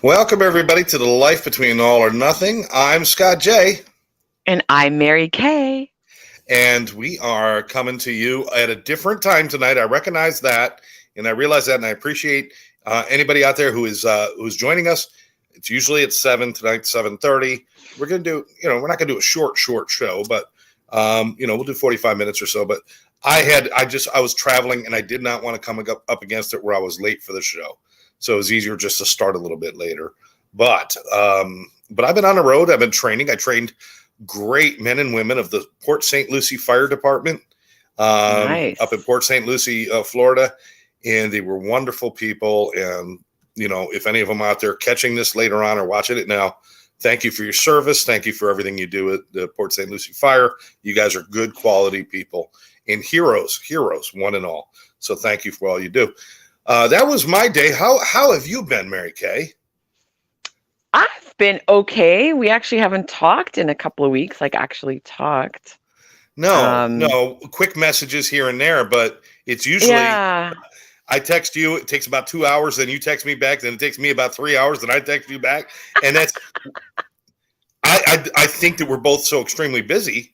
Welcome, everybody, to the Life Between All or Nothing. I'm Scott J, And I'm Mary Kay. and we are coming to you at a different time tonight. I recognize that, and I realize that, and I appreciate anybody out there who's joining us. It's usually at 7 tonight, 7:30. We're gonna do, we're not gonna do a short show, but we'll do 45 minutes or so. But I was traveling, and I did not want to come up against it where I was late for the show, so it was easier just to start a little bit later. But I've been on the road. I've been training. I trained great men and women of the Port St. Lucie Fire Department up in Nice. Port St. Lucie, Florida, and they were wonderful people. And if any of them out there catching this later on or watching it now, thank you for your service. Thank you for everything you do at the Port St. Lucie Fire. You guys are good quality people and heroes, one and all. So thank you for all you do. That was my day. How have you been, Mary Kay? I've been okay. We actually haven't talked in a couple of weeks, like actually talked. No, Um, no, quick messages here and there, but it's usually yeah. I text you, it takes about 2 hours, then you text me back, then it takes me about 3 hours, then I text you back. And that's I think that we're both so extremely busy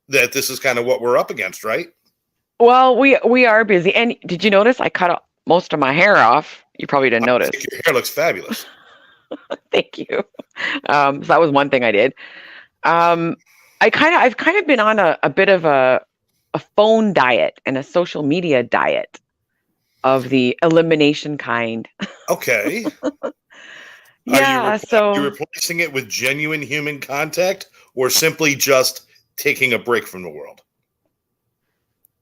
that this is kind of what we're up against, right? Well, we are busy. And did you notice I cut most of my hair off? You probably didn't I notice. think your hair looks fabulous. Thank you. So that was one thing I did. Um, I've kind of been on a bit of a phone diet and a social media diet of the elimination kind. Okay. Are Yeah, you so replacing it with genuine human contact or simply just taking a break from the world?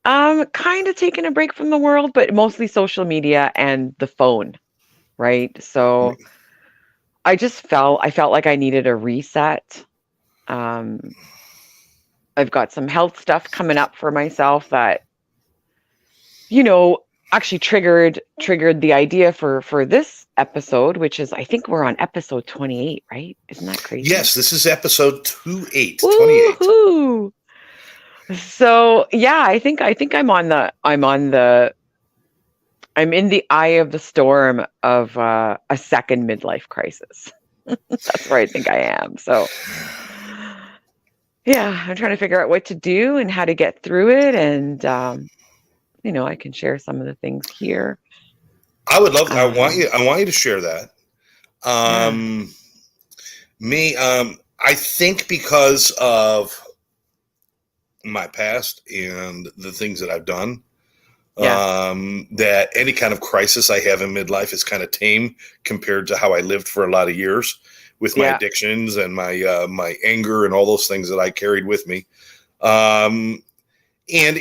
kind of taking a break from the world, but mostly social media and the phone, right? So I felt like I needed a reset. Um, I've got some health stuff coming up for myself that, you know, actually triggered the idea for this episode, which is I think we're on episode 28, right? Isn't that crazy? Yes, this is episode 28. Woohoo! So yeah, I think I'm in the eye of the storm of a second midlife crisis. That's where I think I am. So, yeah, I'm trying to figure out what to do and how to get through it. And, I can share some of the things here. I Um, want you to share that. yeah, Um, I think because of my past and the things that I've done, yeah, that any kind of crisis I have in midlife is kind of tame compared to how I lived for a lot of years with my yeah. addictions and my anger and all those things that I carried with me. Um, and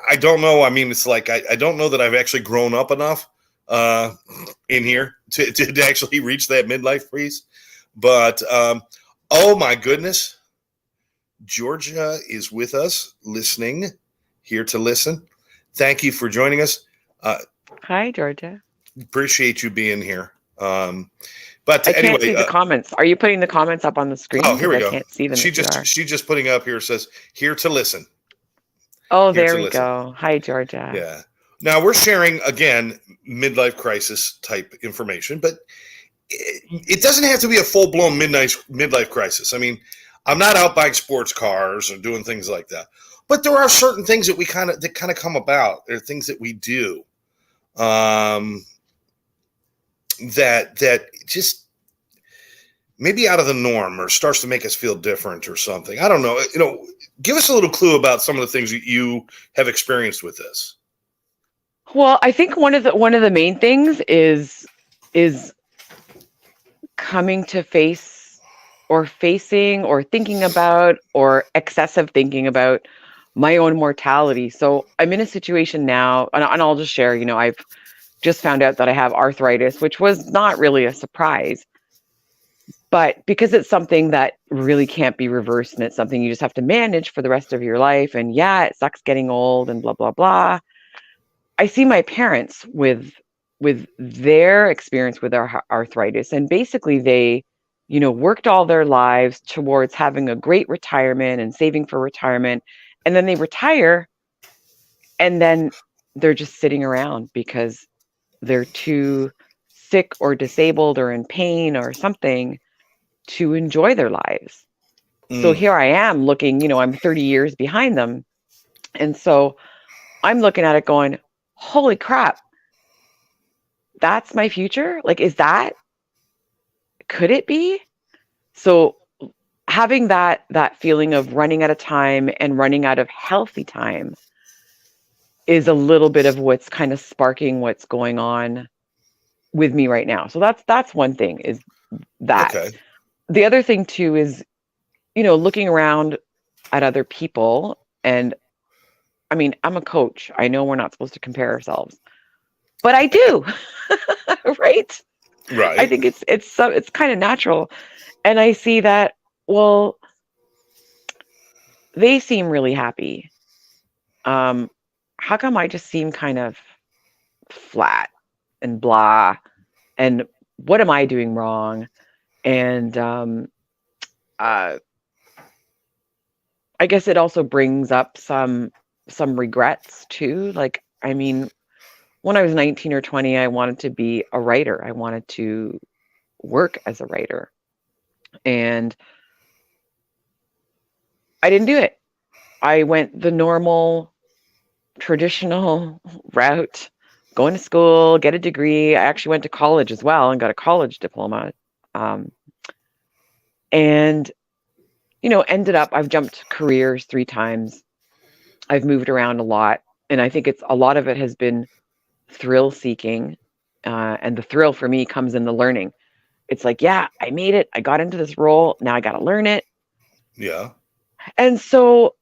I don't know. I mean, it's like I don't know that I've actually grown up enough uh, in here to actually reach that midlife freeze. But oh my goodness, Georgia is with us, listening, here to listen. Thank you for joining us. Uh, Hi, Georgia. appreciate you being here. But I can't anyway, see the comments. Are you putting the comments up on the screen? oh, here Because we I go. can't see them if you are. She just putting up here says here to listen, Oh, here there to we listen. go. Hi, Georgia. Yeah. Now we're sharing again midlife crisis type information, but it doesn't have to be a full blown midlife crisis. I mean, I'm not out buying sports cars or doing things like that, but there are certain things that kind of come about. There are things that we do um, that just maybe out of the norm or starts to make us feel different or something. I don't know. Give us a little clue about some of the things that you have experienced with this. Well, I think one of the main things is coming to face or facing or thinking about or excessive thinking about my own mortality. So I'm in a situation now, and I'll just share, I've just found out that I have arthritis, which was not really a surprise. But because it's something that really can't be reversed and it's something you just have to manage for the rest of your life. And yeah, it sucks getting old and blah, blah, blah. I see my parents with their experience with arthritis, and basically they, worked all their lives towards having a great retirement and saving for retirement, and then they retire, and then they're just sitting around because they're too sick or disabled or in pain or something to enjoy their lives. So here I am looking, I'm 30 years behind them. And so I'm looking at it going, holy crap, that's my future? Like, could it be? So having that feeling of running out of time and running out of healthy time is a little bit of what's kind of sparking what's going on with me right now. So that's one thing, is that. Okay. The other thing too is, looking around at other people, and I mean, I'm a coach. I know we're not supposed to compare ourselves, but I do. Right? I Right. think it's kind of natural. And I see that, well, they seem really happy. How come I just seem kind of flat and blah? And what am I doing wrong? And I guess it also brings up some regrets too. Like, I mean, when I was 19 or 20, I wanted to be a writer. I wanted to work as a writer. And I didn't do it. I went the normal, traditional route, going to school, get a degree. I actually went to college as well and got a college diploma. And, ended up, I've jumped careers 3 times. I've moved around a lot. And I think a lot of it has been thrill seeking. And the thrill for me comes in the learning. It's like, yeah, I made it. I got into this role. Now I got to learn it. Yeah. And so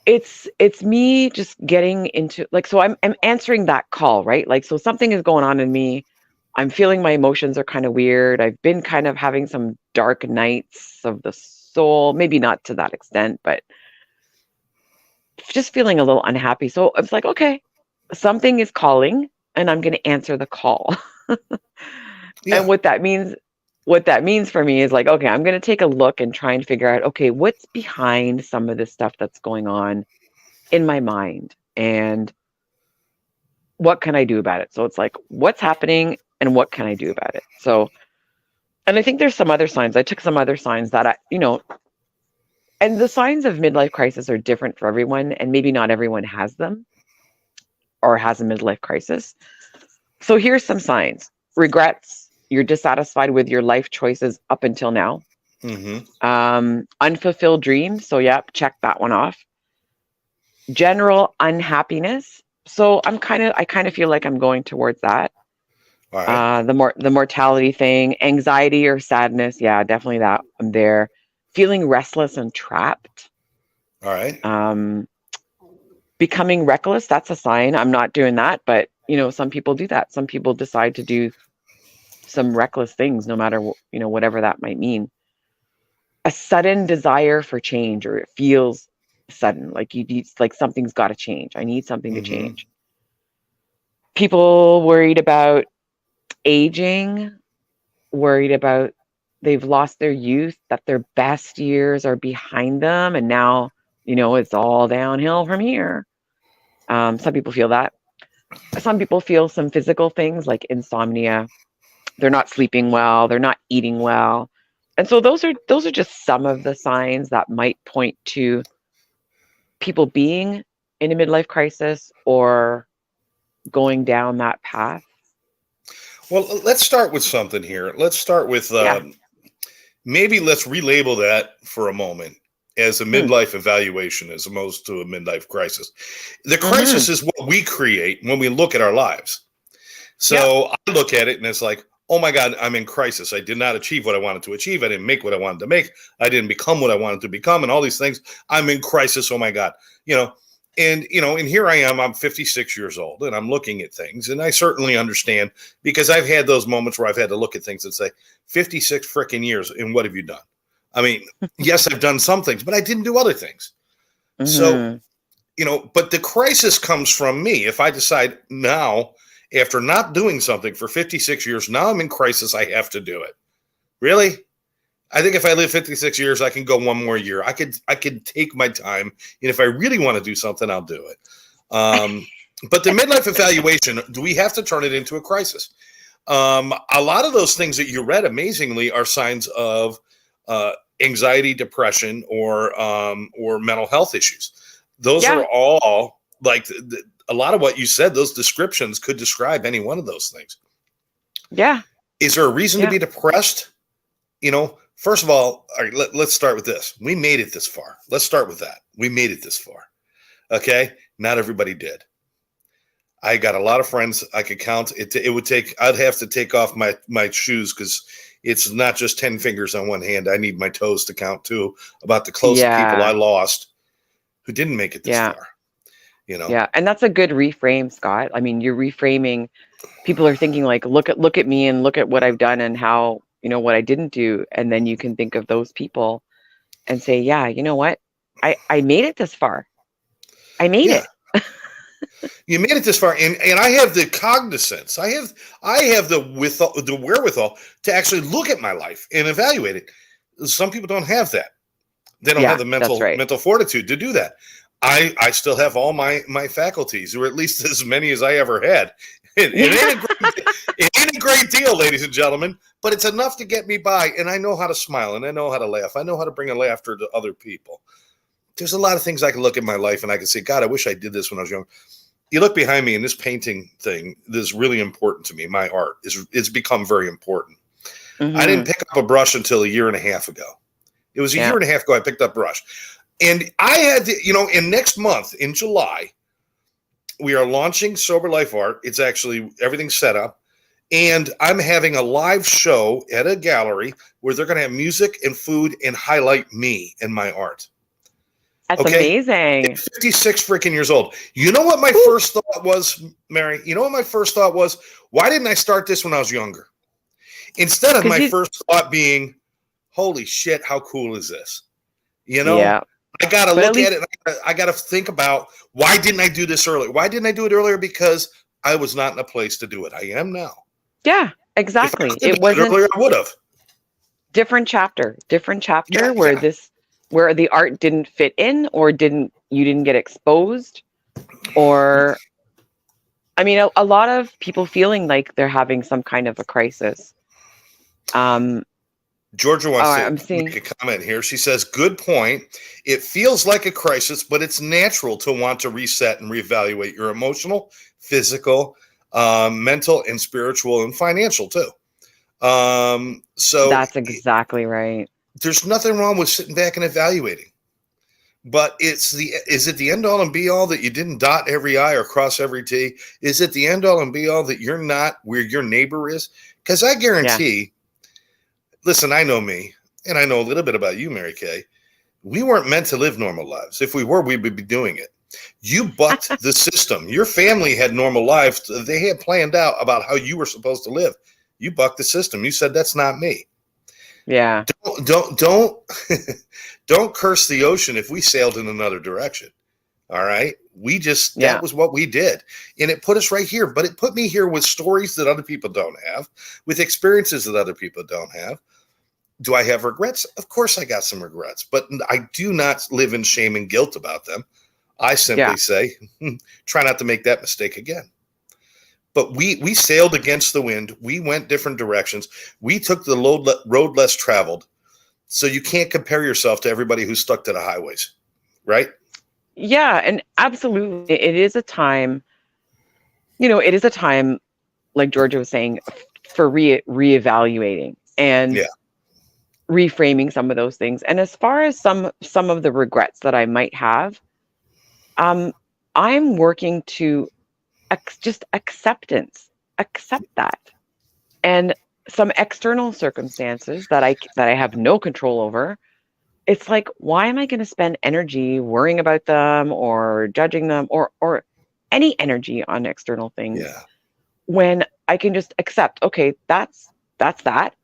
it's me just getting into, like, so I'm answering that call, right? Like, so something is going on in me. I'm feeling my emotions are kind of weird. I've been kind of having some dark nights of the soul, maybe not to that extent, but just feeling a little unhappy. So it's like, okay, something is calling and I'm going to answer the call. Yeah. And what that means for me is like, okay, I'm going to take a look and try and figure out, okay, what's behind some of this stuff that's going on in my mind, and what can I do about it? So it's like, what's happening and what can I do about it? So, and I think there's some other signs. I took some other signs that and the signs of midlife crisis are different for everyone, and maybe not everyone has them or has a midlife crisis. So here's some signs. Regrets. You're dissatisfied with your life choices up until now. Unfulfilled dreams. So yeah, check that one off. General unhappiness. So I kind of feel like I'm going towards that. All right. The mortality thing, anxiety or sadness. Yeah, definitely that. I'm there. Feeling restless and trapped. All right. Becoming reckless. That's a sign. I'm not doing that, but some people do that. Some people decide to do some reckless things, no matter whatever that might mean. A sudden desire for change, or it feels sudden, like you need, like something's got to change. I need something to change. People worried about aging, worried about they've lost their youth, that their best years are behind them, and now it's all downhill from here. Some people feel that. Some people feel some physical things like insomnia. They're not sleeping well, they're not eating well. And so those are just some of the signs that might point to people being in a midlife crisis or going down that path. Well, let's start with something here. Let's start with maybe let's relabel that for a moment as a midlife evaluation as opposed to a midlife crisis. The crisis is what we create when we look at our lives. So I look at it and it's like, oh my God, I'm in crisis. I did not achieve what I wanted to achieve. I didn't make what I wanted to make. I didn't become what I wanted to become, and all these things. I'm in crisis. Oh my God. And here I am, I'm 56 years old and I'm looking at things, and I certainly understand, because I've had those moments where I've had to look at things and say, 56 freaking years. And what have you done? I mean, yes, I've done some things, but I didn't do other things. So, but the crisis comes from me. If I decide now, after not doing something for 56 years, now I'm in crisis, I have to do it. Really? I think if I live 56 years, I can go one more year. I could take my time, and if I really want to do something, I'll do it. But the midlife evaluation, do we have to turn it into a crisis? A lot of those things that you read, amazingly, are signs of anxiety, depression, or mental health issues. Those Yeah. are all like a lot of what you said. Those descriptions could describe any one of those things. Yeah. Is there a reason to Yeah. be depressed? First of all right, let's start with this. We made it this far. Let's start with that. We made it this far. Okay. Not everybody did. I got a lot of friends I could count. It would take, I'd have to take off my shoes because it's not just 10 fingers on one hand. I need my toes to count too, about the close people I Yeah. lost who didn't make it this Yeah. far. Yeah. And that's a good reframe, Scott. I mean, you're reframing. People are thinking like, look at me and look at what I've done and how, what I didn't do. And then you can think of those people and say, yeah, you know what? I made it this far. I made Yeah. it. You made it this far, and I have the cognizance. I have the wherewithal to actually look at my life and evaluate it. Some people don't have that. They don't have Yeah, the that's right. mental fortitude to do that. I still have all my faculties, or at least as many as I ever had. It ain't a great deal, ladies and gentlemen, but it's enough to get me by. And I know how to smile, and I know how to laugh. I know how to bring a laughter to other people. There's a lot of things I can look at my life and I can say, God, I wish I did this when I was young. You look behind me, and this painting thing is really important to me. My art it's become very important. Mm-hmm. I didn't pick up a brush until a year and a half ago. It was a year and a half ago I picked up brush. And I had to, in next month, in July, we are launching Sober Life Art. It's actually, everything's set up. And I'm having a live show at a gallery where they're going to have music and food and highlight me and my art. That's amazing. 56 freaking years old. You know what my first thought was, Mary? You know what my first thought was? Why didn't I start this when I was younger? Instead of my first thought being, holy shit, how cool is this? Yeah. I got to look at it. I got to think about, why didn't I do this earlier? Why didn't I do it earlier? Because I was not in a place to do it. I am now. Yeah, exactly. It wasn't earlier, I would have. Different chapter where the art didn't fit in, or you didn't get exposed, or I mean, a lot of people feeling like they're having some kind of a crisis. Georgia wants to make a comment here. She says, good point. It feels like a crisis, but it's natural to want to reset and reevaluate your emotional, physical, mental, and spiritual, and financial too. So that's exactly right. There's nothing wrong with sitting back and evaluating. But is it the end all and be all that you didn't dot every I or cross every T? Is it the end all and be all that you're not where your neighbor is? Because I guarantee, listen, I know me, and I know a little bit about you, Mary Kay. We weren't meant to live normal lives. If we were, we would be doing it. You bucked the system. Your family had normal lives. They had planned out about how you were supposed to live. You bucked the system. You said, that's not me. Yeah. Don't curse the ocean if we sailed in another direction. All right. That was what we did. And it put us right here, but it put me here with stories that other people don't have, with experiences that other people don't have. Do I have regrets? Of course I got some regrets, but I do not live in shame and guilt about them. I simply say, try not to make that mistake again. But we sailed against the wind. We went different directions. We took the road less traveled. So you can't compare yourself to everybody who's stuck to the highways, right? Yeah, and absolutely. It is a time, like Georgia was saying, for reevaluating and reframing some of those things. And as far as some of the regrets that I might have, I'm working to just accept that, and some external circumstances that I have no control over. It's like, why am I going to spend energy worrying about them or judging them or any energy on external things when I can just accept, okay, that's that.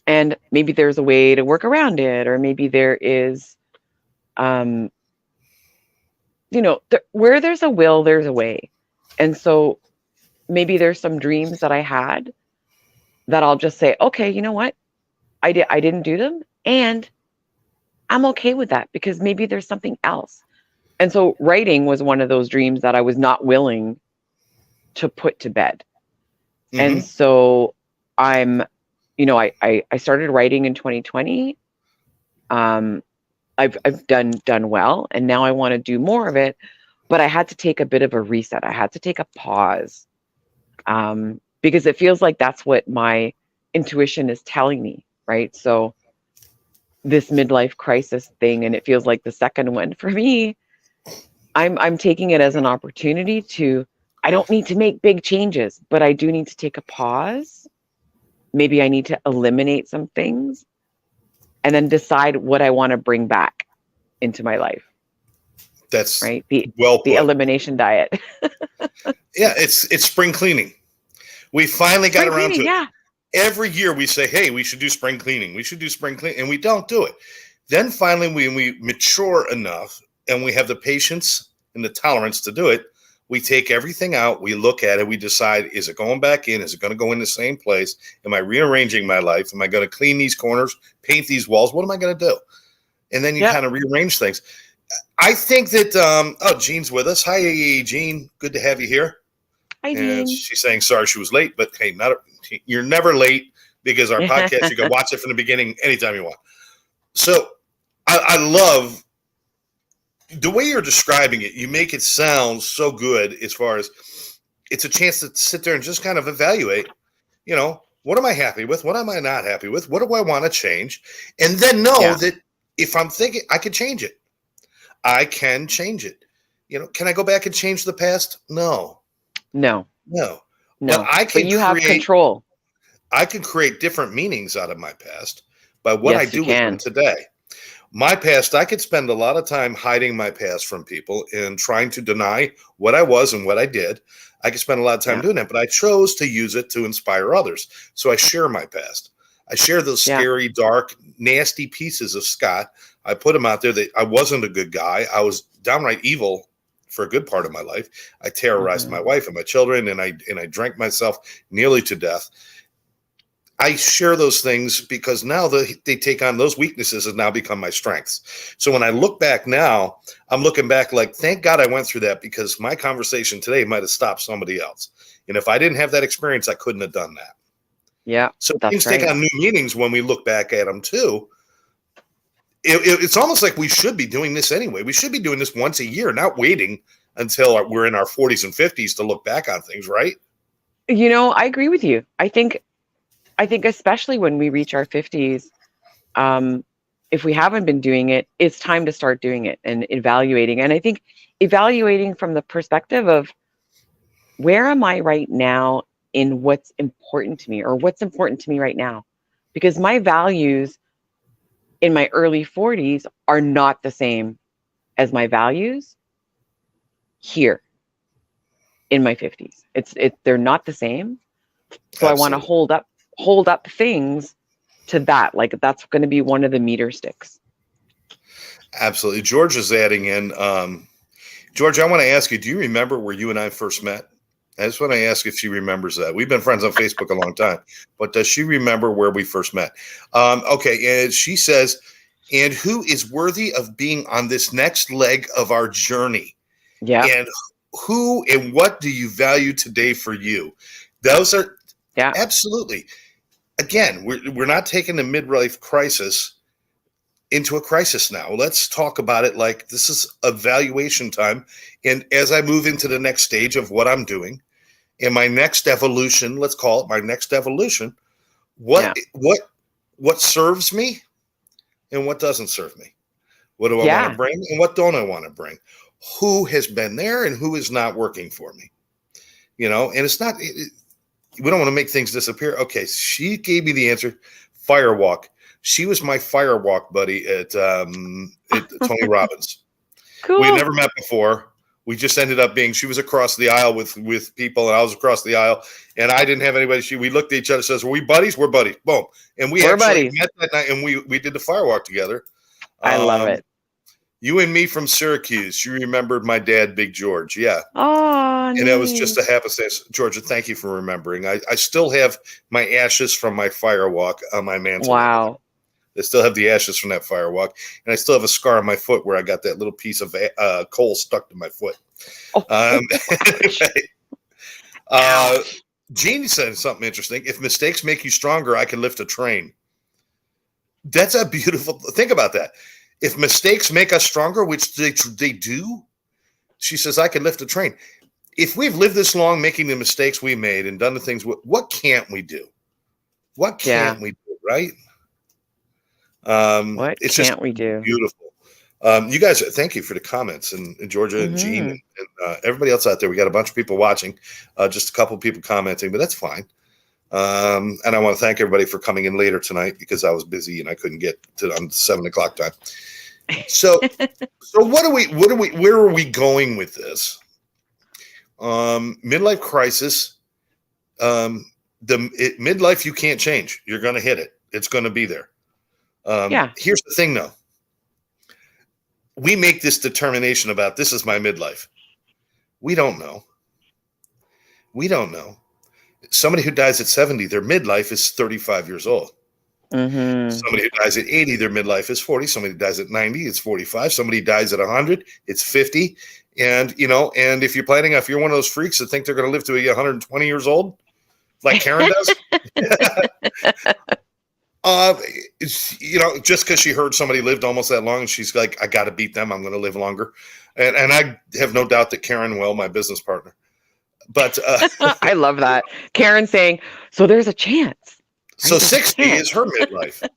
And maybe there's a way to work around it, or maybe there is, where there's a will, there's a way. And so maybe there's some dreams that I had that I'll just say, okay, you know what? I didn't do them, and I'm okay with that because maybe there's something else. And so writing was one of those dreams that I was not willing to put to bed. And Mm-hmm. so I'm, I started writing in 2020. Um, I've done well, and now I want to do more of it. But I had to take a bit of a reset. I had to take a pause, because it feels like that's what my intuition is telling me, right? So this midlife crisis thing, and it feels like the second one for me. I'm taking it as an opportunity to. I don't need to make big changes, but I do need to take a pause. Maybe I need to eliminate some things and then decide what I want to bring back into my life, That's right? The well the put. elimination diet. Yeah, it's spring cleaning. We finally got Spring around to cleaning, it. yeah. Every year we say, hey, we should do spring cleaning. We should do spring cleaning. And we don't do it. Then finally, when we mature enough and we have the patience and the tolerance to do it, we take everything out. We look at it. We decide, is it going back in? Is it going to go in the same place? Am I rearranging my life? Am I going to clean these corners, paint these walls? What am I going to do? And then you Yep. kind of rearrange things. I think that, Jean's with us. Hi, Jean. Good to have you here. Hi, And Dean. she's saying sorry she was late, but hey, you're never late because our podcast, you can watch it from the beginning anytime you want. So I love the way you're describing it. You make it sound so good as far as it's a chance to sit there and just kind of evaluate, what am I happy with? What am I not happy with? What do I want to change? And then know Yeah. that if I'm thinking I can change it, I can change it. Can I go back and change the past? No. No, But no. But you have control. I can create different meanings out of my past by what I Yes, you do with them can. today. My past, I could spend a lot of time hiding my past from people and trying to deny what I was and what I did. I could spend a lot of time Yeah. doing that, but I chose to use it to inspire others. So I share my past. I share those Yeah. scary, dark, nasty pieces of Scott. I put them out there that I wasn't a good guy. I was downright evil for a good part of my life. I terrorized Mhm. my wife and my children, and I drank myself nearly to death. I share those things because now they take on those weaknesses and now become my strengths. So when I look back now, I'm looking back like, thank God I went through that because my conversation today might have stopped somebody else. And if I didn't have that experience, I couldn't have done that. Yeah, So things that's take right. on new meanings when we look back at them too. It's almost like we should be doing this anyway. We should be doing this once a year, not waiting until we're in our 40s and 50s to look back on things, right? I agree with you. I think especially when we reach our 50s, um, if we haven't been doing it, it's time to start doing it and evaluating. And I think evaluating from the perspective of where am I right now in what's important to me or what's important to me right now? Because my values in my early 40s are not the same as my values here in my 50s. They're not the same. So I want to Absolutely. hold up things to that. Like that's going to be one of the meter sticks. Absolutely. George is adding in. George, I want to ask you, do you remember where you and I first met? I just want to ask if she remembers that. We've been friends on Facebook a long time, but does she remember where we first met? Okay. And she says, and who is worthy of being on this next leg of our journey? Yeah. And who and what do you value today for you? Those are Yeah. absolutely. Again, we're not taking the midlife crisis into a crisis now. Let's talk about it like this is evaluation time. And as I move into the next stage of what I'm doing in my next evolution, let's call it my next evolution, Yeah. what serves me and what doesn't serve me? What do I want to Yeah. bring and what don't I want to bring? Who has been there and who is not working for me? And it's not we don't want to make things disappear. Okay, she gave me the answer. Firewalk. She was my firewalk buddy at Tony Robbins. We had Cool. never met before. We just ended up being. She was across the aisle with people, and I was across the aisle, and I didn't have anybody. We looked at each other, says, "Are we buddies? We're buddies." Boom, and we We're actually buddies. met that night, and we did the firewalk together. I love Um, it. you and me from Syracuse. You remembered my dad, Big George. Yeah. Oh, And that was just neat. a happenstance. Georgia, thank you for remembering. I still have my ashes from my firewalk on my mantle over there. Wow. I still have the ashes from that firewalk. And I still have a scar on my foot where I got that little piece of coal stuck to my foot. Oh, Um, ouch. uh, Ouch. Gene said something interesting. If mistakes make you stronger, I can lift a train. That's a beautiful. Think about that. If mistakes make us stronger, which they do, she says, I can lift a train. If we've lived this long making the mistakes we made and done the things, what can't we do? What Yeah. can't we do, right? What It's just can't we do? beautiful. You guys, thank you for the comments, and Georgia and Gene Hmm. and everybody else out there. We got a bunch of people watching, just a couple of people commenting, but that's fine. And I want to thank everybody for coming in later tonight because I was busy and I couldn't get to on 7 o'clock time. So, where are we going with this? Midlife crisis. Midlife you can't change. You're going to hit it. It's going to be there. Yeah. Here's the thing, though. We make this determination about this is my midlife. We don't know. We don't know. Somebody who dies at 70, their midlife is 35 years old. Hmm. Somebody who dies at 80, their midlife is 40. Somebody who dies at 90, it's 45. Somebody dies at 100, it's 50. And, and if you're planning, if you're one of those freaks that think they're going to live to be 120 years old, like Karen does, just because she heard somebody lived almost that long and she's like, I got to beat them. I'm going to live longer. And I have no doubt that Karen will, my business partner. But I love that. Karen saying, so there's a chance. So 60 is her midlife.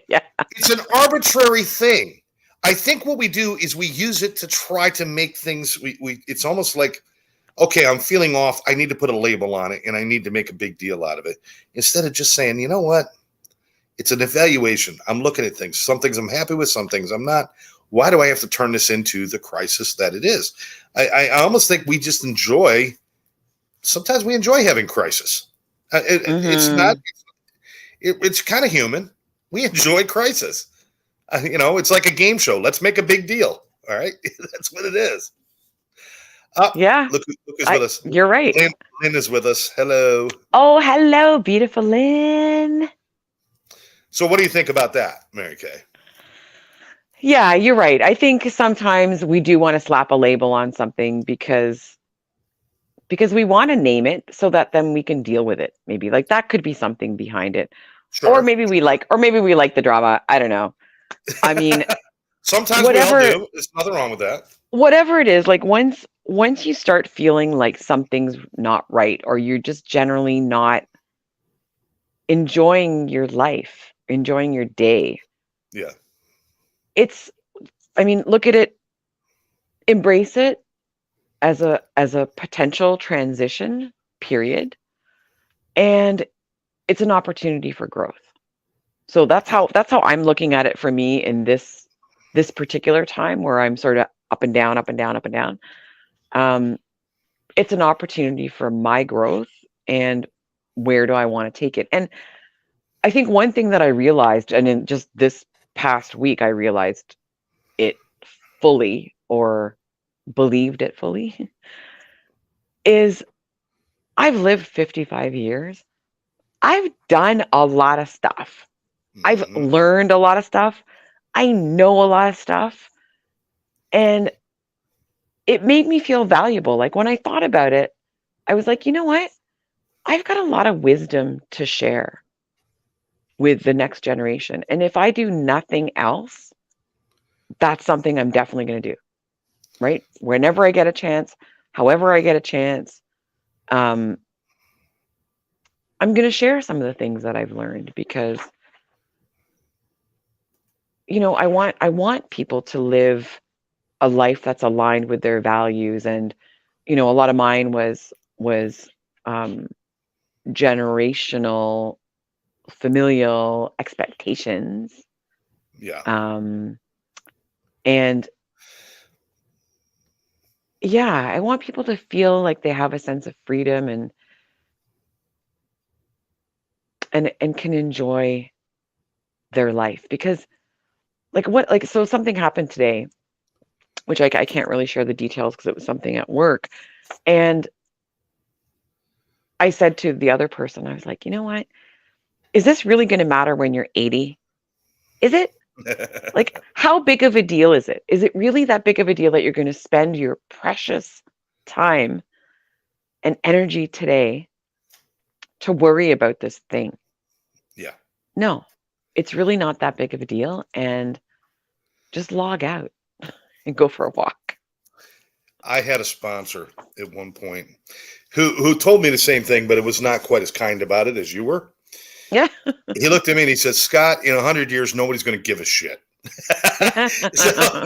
Yeah. It's an arbitrary thing. I think what we do is we use it to try to make things, it's almost like, okay, I'm feeling off. I need to put a label on it and I need to make a big deal out of it. Instead of just saying, you know what? It's an evaluation. I'm looking at things. Some things I'm happy with, some things I'm not. Why do I have to turn this into the crisis that it is? I almost think we just sometimes we enjoy having crisis. It's not, it's kind of human. We enjoy crisis. It's like a game show. Let's make a big deal. All right. That's what it is. Yeah. Look who's with us. You're right. Lynn is with us. Hello. Oh, hello, beautiful Lynn. So what do you think about that, Mary Kay? Yeah, you're right. I think sometimes we do want to slap a label on something because we want to name it so that then we can deal with it. Maybe like that could be something behind it. Sure. Or maybe we like the drama. I don't know. I mean, sometimes we all do. There's nothing wrong with that. Whatever it is, like once you start feeling like something's not right, or you're just generally not enjoying your life, enjoying your day. Yeah. Look at it, embrace it as a potential transition period, and it's an opportunity for growth. So that's how I'm looking at it for me in this particular time where I'm sort of up and down, up and down, up and down. It's an opportunity for my growth and where do I want to take it? And I think one thing that I realized, and in just this past week, I realized it fully or believed it fully, is I've lived 55 years. I've done a lot of stuff. I've learned a lot of stuff. I know a lot of stuff. And it made me feel valuable. Like when I thought about it, I was like, you know what? I've got a lot of wisdom to share with the next generation. And if I do nothing else, that's something I'm definitely going to do. Right? Whenever I get a chance, however I get a chance, I'm going to share some of the things that I've learned because I want people to live a life that's aligned with their values. And a lot of mine was generational familial expectations. Yeah. And yeah, I want people to feel like they have a sense of freedom and can enjoy their life because so something happened today, which I can't really share the details because it was something at work. And I said to the other person, I was like, you know what? Is this really going to matter when you're 80? Is it? Like, how big of a deal is it? Is it really that big of a deal that you're going to spend your precious time and energy today to worry about this thing. Yeah. No, it's really not that big of a deal. And just log out and go for a walk. I had a sponsor at one point who told me the same thing, but it was not quite as kind about it as you were. Yeah. He looked at me and he said, Scott, in 100 years, nobody's going to give a shit. So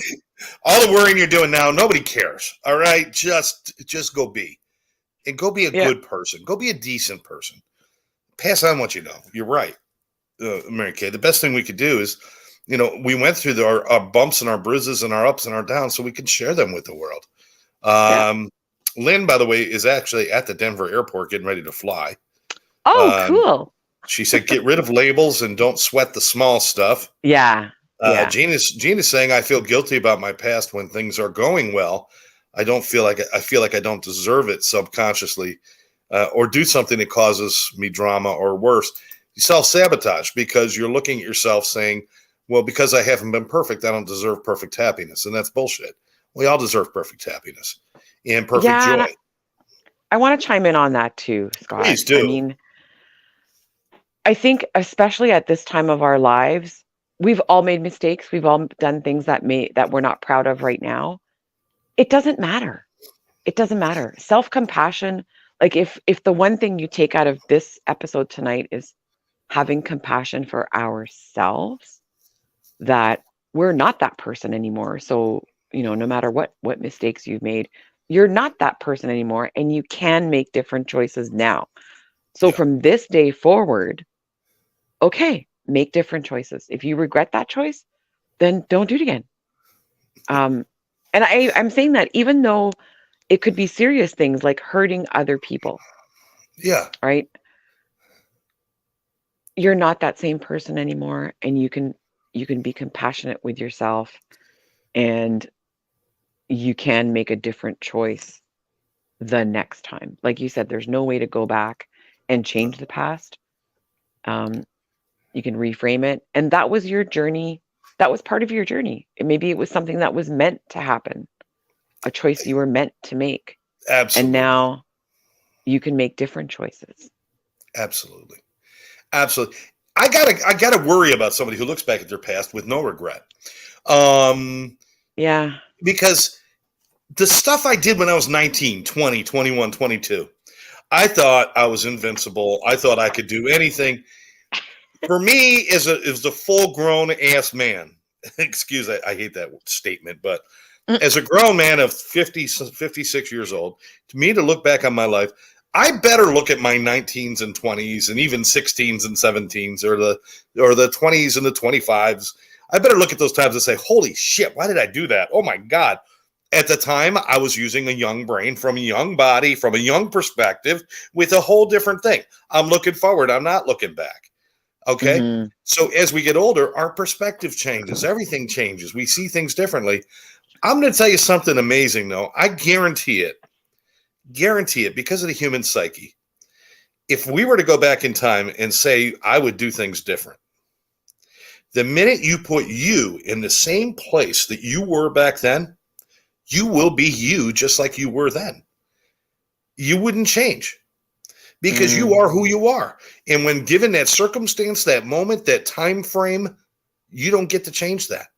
all the worrying you're doing now, nobody cares. All right. Just go be. And go be a Yeah. good person. Go be a decent person. Pass on what you know. You're right. Mary Kay, the best thing we could do is, we went through our bumps and our bruises and our ups and our downs so we can share them with the world. Yeah. Lynn, by the way, is actually at the Denver airport getting ready to fly. Oh, cool. She said, get rid of labels and don't sweat the small stuff. Yeah. Yeah. Gina's saying, I feel guilty about my past when things are going well. I feel like I don't deserve it subconsciously, or do something that causes me drama or worse. You self-sabotage because you're looking at yourself saying, well, because I haven't been perfect, I don't deserve perfect happiness. And that's bullshit. We all deserve perfect happiness and perfect joy. I want to chime in on that too, Scott. Please do. I mean, I think especially at this time of our lives, we've all made mistakes. We've all done things that we're not proud of right now. It doesn't matter. It doesn't matter. Self-compassion, like if the one thing you take out of this episode tonight is having compassion for ourselves, that we're not that person anymore. So, no matter what mistakes you've made, you're not that person anymore, and you can make different choices now. So from this day forward, okay, make different choices. If you regret that choice, then don't do it again. And I'm saying that even though it could be serious things like hurting other people. Yeah. Right. You're not that same person anymore, and you can be compassionate with yourself, and you can make a different choice the next time. Like you said, there's no way to go back and change the past. You can reframe it, and that was your journey. That was part of your journey. Maybe it was something that was meant to happen, a choice you were meant to make. Absolutely. And now you can make different choices. Absolutely. I gotta worry about somebody who looks back at their past with no regret. Yeah. Because the stuff I did when I was 19, 20, 21, 22, I thought I was invincible. I thought I could do anything. For me, as a full-grown ass man, excuse, I hate that statement, but as a grown man of 56 years old, to me to look back on my life, I better look at my 19s and 20s and even 16s and 17s or the 20s and the 25s. I better look at those times and say, holy shit, why did I do that? Oh my God. At the time, I was using a young brain from a young body, from a young perspective with a whole different thing. I'm looking forward. I'm not looking back. Okay. Mm-hmm. So as we get older, our perspective changes. Everything changes. We see things differently. I'm going to tell you something amazing, though. I guarantee it, because of the human psyche. If we were to go back in time and say, I would do things different, the minute you put you in the same place that you were back then, you will be you just like you were then. You wouldn't change because you are who you are. And when given that circumstance, that moment, that time frame, you don't get to change that.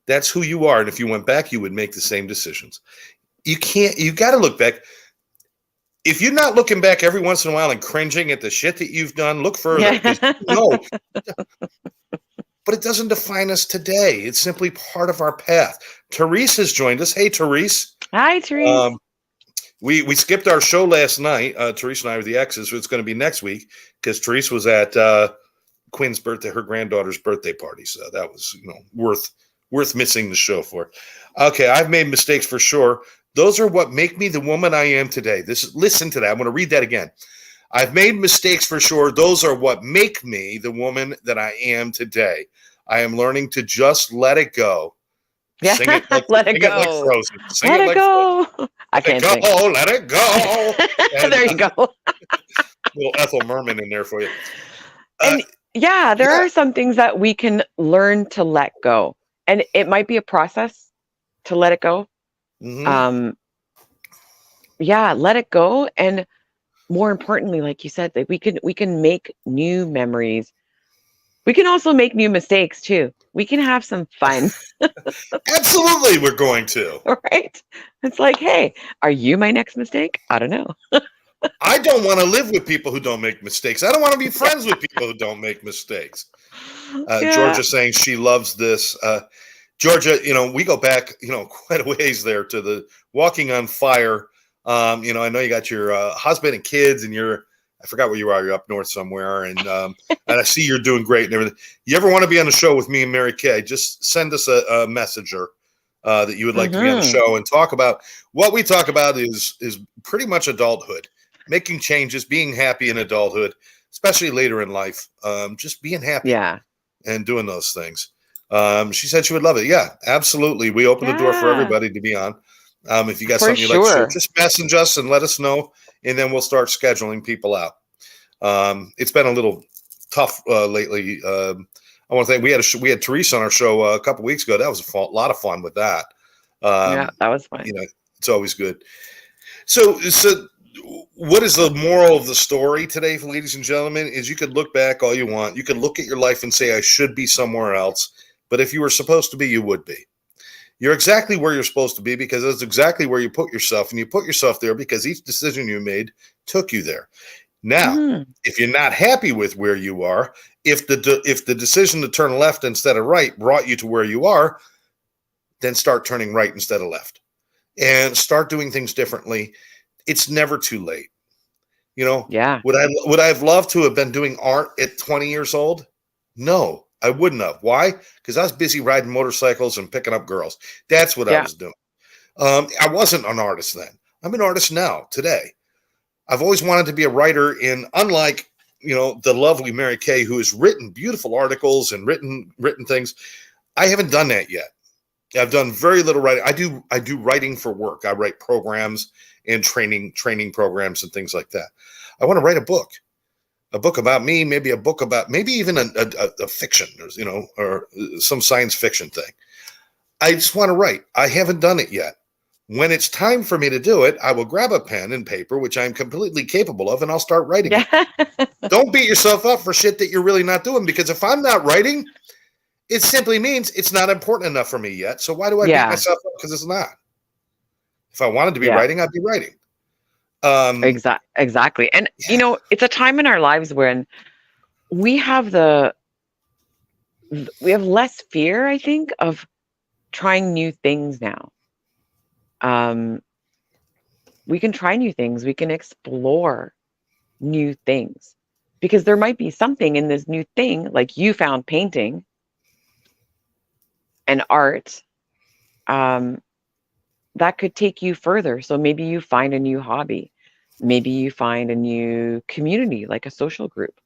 That's who you are. And if you went back, you would make the same decisions. You got to look back. If you're not looking back every once in a while and cringing at the shit that you've done, look further. But it doesn't define us today. It's simply part of our path. Therese has joined us. Hey, Therese. Hi, Therese. We skipped our show last night. Therese and I were the exes, so it's going to be next week because Therese was at Quinn's birthday, her granddaughter's birthday party. So that was worth missing the show for. Okay, I've made mistakes for sure. Those are what make me the woman I am today. Listen to that. I'm going to read that again. I've made mistakes for sure. Those are what make me the woman that I am today. I am learning to just let it go. Yeah, sing it like, let it sing go. It like Frozen. Sing let it it like go. Frozen. I can't sing. Let it go. And, there you go. Little Ethel Merman in there for you. And there are some things that we can learn to let go. And it might be a process to let it go. Mm-hmm. Let it go and more importantly, like you said, that we can make new memories. We can also make new mistakes too. We can have some fun, Absolutely, we're going to. right? It's like, hey, are you my next mistake? I don't know. I don't want to live with people who don't make mistakes. I don't want to be friends with people who don't make mistakes. Yeah. Georgia saying she loves this. Georgia, we go back, quite a ways there to the Walking on Fire. I know you got your husband and kids, and I forgot where you are. You're up north somewhere, and I see you're doing great and everything. You ever want to be on the show with me and Mary Kay? Just send us a messenger that you would like to be on the show and talk about. What we talk about is pretty much adulthood, making changes, being happy in adulthood, especially later in life. Just being happy Yeah. and doing those things. She said she would love it. Yeah, absolutely. We open the door for Yeah. everybody to be on. If you got For something you'd like to share, sure. just message us and let us know, and then we'll start scheduling people out. It's been a little tough lately. I want to think we had Teresa on our show a couple weeks ago. That was a lot of fun with that. Yeah, that was fun. It's always good. So what is the moral of the story today, ladies and gentlemen, is you could look back all you want. You could look at your life and say, I should be somewhere else. But if you were supposed to be, you would be. You're exactly where you're supposed to be because that's exactly where you put yourself. And you put yourself there because each decision you made took you there. Now, if you're not happy with where you are, if the decision to turn left instead of right brought you to where you are, then start turning right instead of left and start doing things differently. It's never too late. Yeah. Would I have loved to have been doing art at 20 years old? No, I wouldn't have. Why? Because I was busy riding motorcycles and picking up girls. That's what I was doing. I wasn't an artist then. I'm an artist now, today. I've always wanted to be a writer, and unlike, the lovely Mary Kay, who has written beautiful articles and written things, I haven't done that yet. I've done very little writing. I do writing for work. I write programs and training programs and things like that. I want to write a book about me, maybe a book about maybe even a fiction, or some science fiction thing. I just want to write. I haven't done it yet. When it's time for me to do it, I will grab a pen and paper, which I'm completely capable of, and I'll start writing it. Don't beat yourself up for shit that you're really not doing, because if I'm not writing, it simply means it's not important enough for me yet. So why do I beat myself up? Because it's not. If I wanted to be writing, I'd be writing. Exactly. And, it's a time in our lives when we have less fear, I think, of trying new things now. We can try new things. We can explore new things because there might be something in this new thing, like you found painting and art, that could take you further. So maybe you find a new hobby. Maybe you find a new community, like a social group.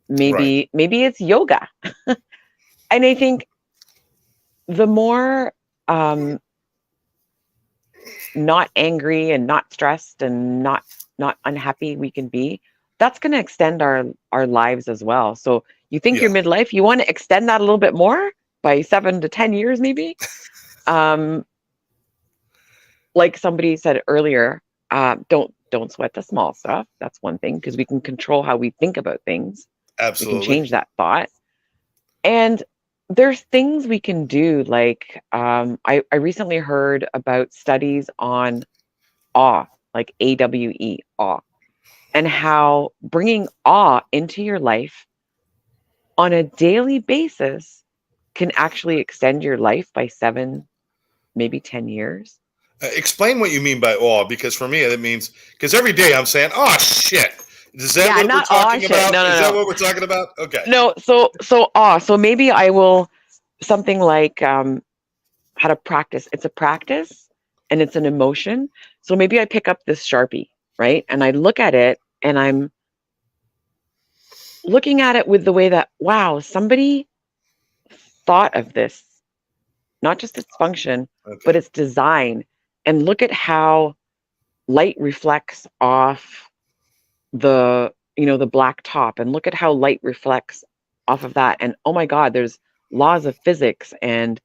Maybe it's yoga. And I think the more not angry and not stressed and not unhappy we can be, that's going to extend our lives as well. So you think you're midlife, you want to extend that a little bit more by 7 to 10 years, maybe. Like somebody said earlier, don't sweat the small stuff. That's one thing, because we can control how we think about things. Absolutely. We can change that thought. And there's things we can do. Like I recently heard about studies on awe, like AWE, awe, and how bringing awe into your life on a daily basis can actually extend your life by 7, maybe 10 years. Explain what you mean by awe, because for me, that means, because every day I'm saying, oh, shit. Is that what we're talking about? No. Is that what we're talking about? Okay. No, so awe. So maybe I will, something like how to practice. It's a practice and it's an emotion. So maybe I pick up this Sharpie, right? And I look at it and I'm looking at it with the way that, wow, somebody thought of this, not just its function, but its design. And look at how light reflects off the black top, and look at how light reflects off of that. And oh my God, there's laws of physics, and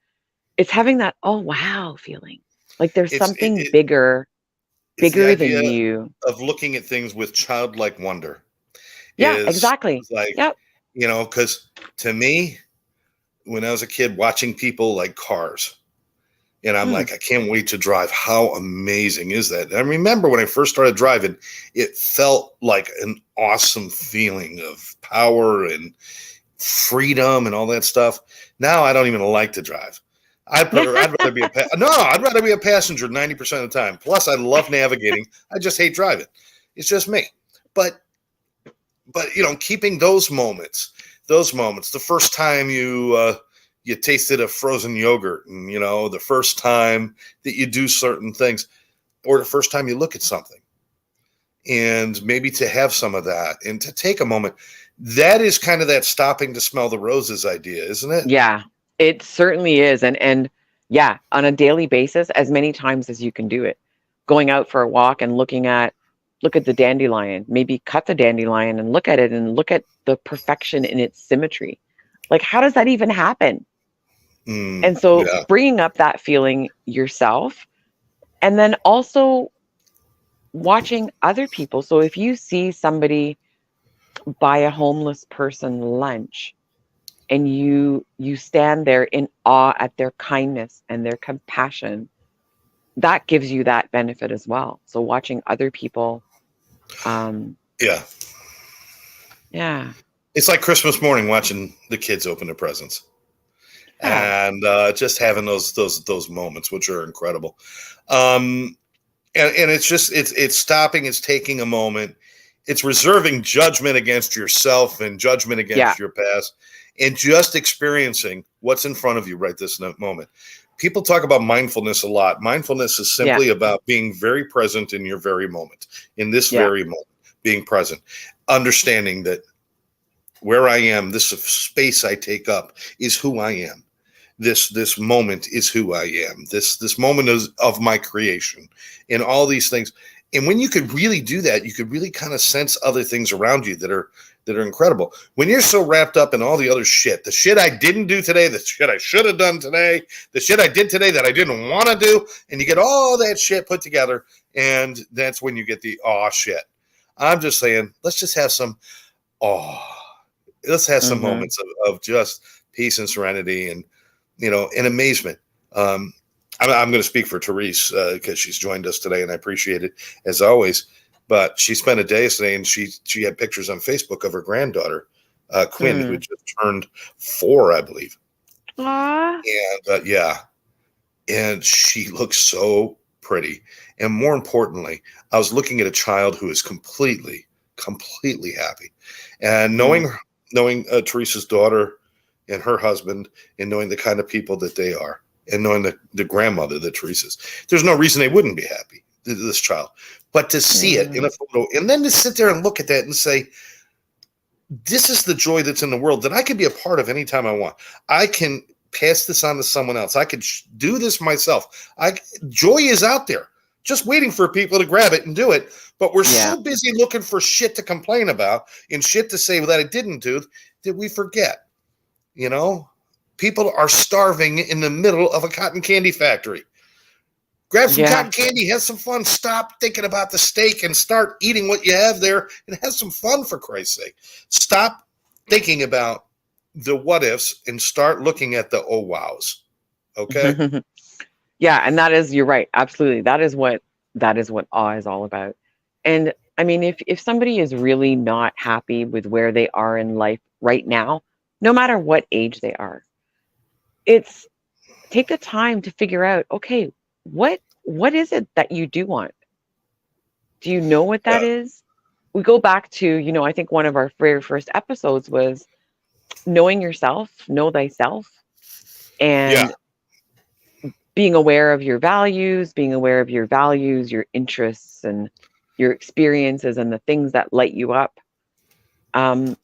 it's having that, oh wow, feeling like there's something bigger It's the bigger than idea you. of looking at things with childlike wonder Yeah, is exactly. like, Yep. because to me, when I was a kid watching people like cars, and I'm Mm. like, I can't wait to drive. How amazing is that? And I remember when I first started driving, it felt like an awesome feeling of power and freedom and all that stuff. Now I don't even like to drive. I'd rather be I'd rather be a passenger 90% of the time. Plus, I love navigating. I just hate driving. It's just me. But keeping those moments, the first time you tasted a frozen yogurt, and the first time that you do certain things, or the first time you look at something, and maybe to have some of that and to take a moment, that is kind of that stopping to smell the roses idea, isn't it? Yeah, it certainly is. And yeah, on a daily basis, as many times as you can do it. Going out for a walk and look at the dandelion, maybe cut the dandelion and look at it and look at the perfection in its symmetry. Like, how does that even happen? And so Yeah. bringing up that feeling yourself, and then also watching other people. So if you see somebody buy a homeless person lunch, and you stand there in awe at their kindness and their compassion, that gives you that benefit as well. So watching other people, um Yeah. yeah. It's like Christmas morning watching the kids open their presents, Yeah. and just having those moments, which are incredible. And it's stopping, it's taking a moment, it's reserving judgment against yourself and judgment Yeah. against your past, and just experiencing what's in front of you right this moment. People talk about mindfulness a lot. Mindfulness is Yeah. simply about being very present in your very moment, in this Yeah. very moment, being present, understanding that where I am, this space I take up is who I am. This moment is who I am. This moment is of my creation, and all these things. And when you could really do that, you could really kind of sense other things around you that are incredible. When you're so wrapped up in all the other shit, the shit I didn't do today, the shit I should have done today, the shit I did today that I didn't want to do, and you get all that shit put together, and that's when you get the awe shit. I'm just saying, let's just have some awe. Let's have some Hmm. moments of just peace and serenity and and amazement. I'm going to speak for Therese because she's joined us today, and I appreciate it as always. But she spent a day yesterday, and she had pictures on Facebook of her granddaughter, Quinn, who Mm. just turned 4, I believe. Aw. And yeah, and she looks so pretty. And more importantly, I was looking at a child who is completely happy, and Mm. knowing Teresa's daughter and her husband, and knowing the kind of people that they are, and knowing the grandmother that Teresa's, there's no reason they wouldn't be happy, this child. But to see it in Mm. a photo, and then to sit there and look at that and say, this is the joy that's in the world that I can be a part of anytime I want. I can pass this on to someone else. I could do this myself. Joy is out there, just waiting for people to grab it and do it. But we're Yeah. so busy looking for shit to complain about and shit to say that I didn't do that we forget. People are starving in the middle of a cotton candy factory. Grab some Yeah. cotton candy, have some fun. Stop thinking about the steak and start eating what you have there and have some fun, for Christ's sake. Stop thinking about the what ifs and start looking at the oh wows. Okay? Yeah, and you're right. Absolutely. That is what awe is all about. And I mean, if somebody is really not happy with where they are in life right now, no matter what age they are, it's take the time to figure out, okay, what is it that you do want? Do you know what Yeah. that is? We go back to, I think one of our very first episodes was knowing yourself, know thyself, Yeah. and being aware of your values, your interests, and your experiences and the things that light you up. Um,